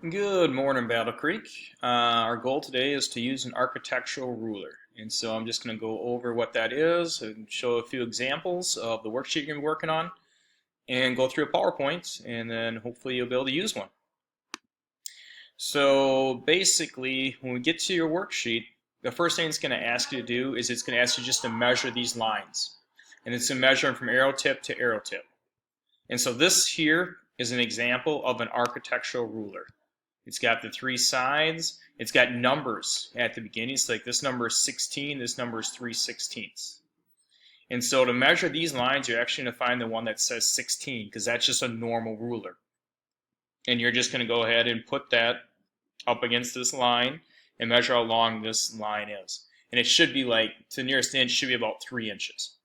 Good morning, Battle Creek. Our goal today is to use an architectural ruler. And so I'm just going to go over what that is and show a few examples of the worksheet you're going to be working on and go through a PowerPoint, and then hopefully you'll be able to use one. So basically, when we get to your worksheet, the first thing it's going to ask you to do is it's going to ask you just to measure these lines. And it's to measure them from arrow tip to arrow tip. And so this here is an example of an architectural ruler. It's got the three sides. It's got numbers at the beginning. It's like this number is 16, this number is 3/16. And so to measure these lines, you're actually going to find the one that says 16 because that's just a normal ruler. And you're just going to go ahead and put that up against this line and measure how long this line is. And it should be like, to the nearest inch, should be about 3 inches.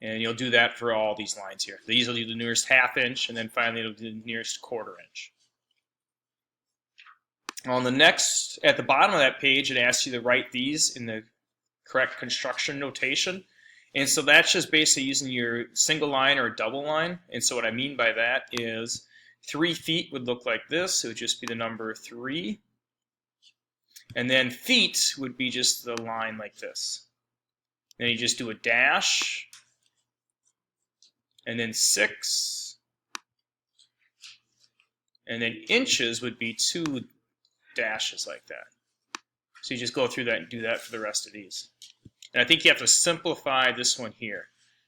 And you'll do that for all these lines here. These will do the nearest half inch, and then finally it'll do the nearest quarter inch. On the next, at the bottom of that page, it asks you to write these in the correct construction notation. And so that's just basically using your single line or double line. And so what I mean by that is 3 feet would look like this. It would just be the number 3. And then feet would be just the line like this. Then you just do a dash. And then 6. And then inches would be 2 dashes like that. So you just go through that and do that for the rest of these. And I think you have to simplify this one here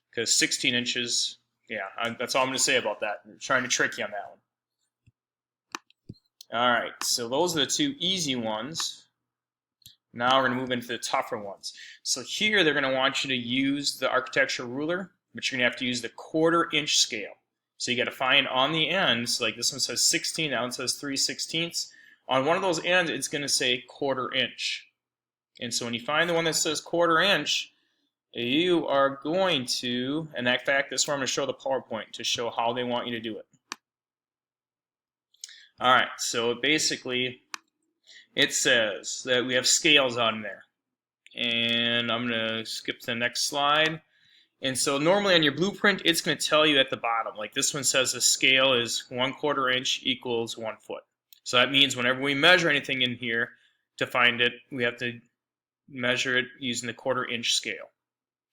because 16 inches, yeah, that's all I'm going to say about that. I'm trying to trick you on that one. All right, so those are the 2 easy ones. Now we're going to move into the tougher ones. So here they're going to want you to use the architectural ruler, but you're going to have to use the 1/4 inch scale. So you got to find on the ends, like this one says 16, that one says 3/16. On one of those ends, it's going to say 1/4 inch. And so when you find the one that says 1/4 inch, you are going to, and in fact, this is where I'm going to show the PowerPoint to show how they want you to do it. All right, so basically, it says that we have scales on there. And I'm going to skip to the next slide. And so normally on your blueprint, it's going to tell you at the bottom, like this one says the scale is 1/4 inch equals 1 foot. So that means whenever we measure anything in here to find it, we have to measure it using the 1/4 inch scale.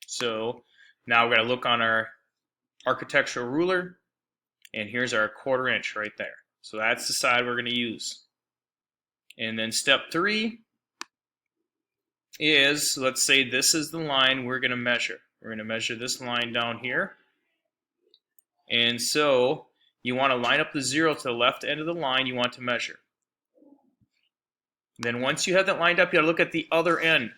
So now we're going to look on our architectural ruler, and here's our 1/4 inch right there. So that's the side we're going to use. And then step 3 is, let's say this is the line we're going to measure. We're going to measure this line down here. And so you want to line up the 0 to the left end of the line you want to measure. Then once you have that lined up, you got to look at the other end.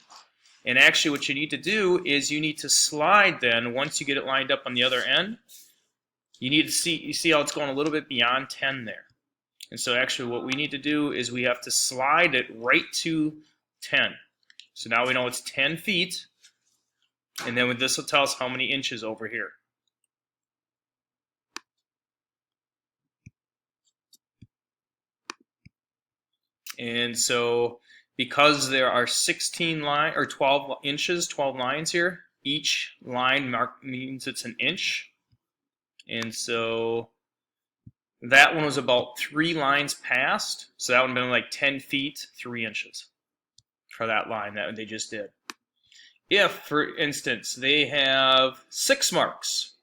And actually what you need to do is you need to slide then, once you get it lined up on the other end, you need to see, you see how it's going a little bit beyond 10 there. And so actually what we need to do is we have to slide it right to 10. So now we know it's 10 feet. And then this will tell us how many inches over here. And so because there are 16 line or 12 inches, 12 lines here, each line mark means it's an inch. And so that one was about 3 lines past. So that would have been like 10 feet, 3 inches for that line that they just did. If, for instance, they have 6 marks.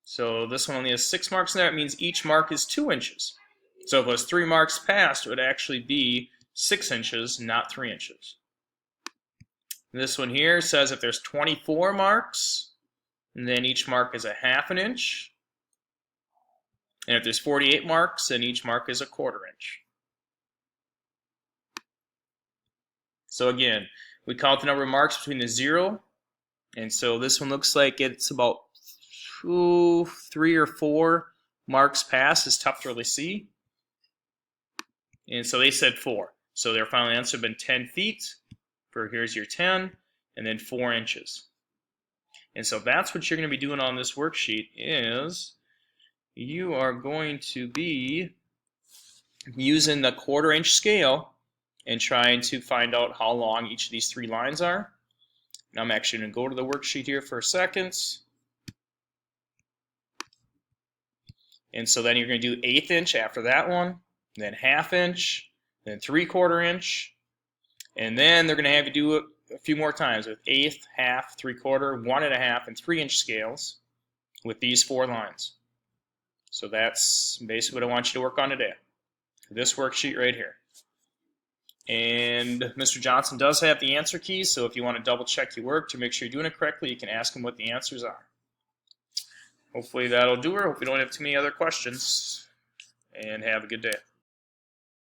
So this one only has 6 marks in there. It means each mark is 2 inches. So if it was 3 marks past, it would actually be 6 inches, not 3 inches. This one here says if there's 24 marks, and then each mark is a 1/2 inch. And if there's 48 marks, then each mark is a 1/4 inch. So again, we count the number of marks between the 0, and so this one looks like it's about 3 or 4 marks past. It's tough to really see. And so they said 4. So their final answer would have been 10 feet. For here's your 10, and then 4 inches. And so that's what you're going to be doing on this worksheet is you are going to be using the 1/4 inch scale and trying to find out how long each of these 3 lines are. Now I'm actually going to go to the worksheet here for a second. And so then you're going to do 1/8 inch after that one, then 1/2 inch, then 3/4 inch, and then they're going to have you do it a few more times with 1/8, 1/2, 3/4, 1.5, and 3-inch scales with these 4 lines. So that's basically what I want you to work on today. This worksheet right here. And Mr. Johnson does have the answer keys, so if you want to double check your work to make sure you're doing it correctly, you can ask him what the answers are. Hopefully that'll do her. Hope you don't have too many other questions. And have a good day.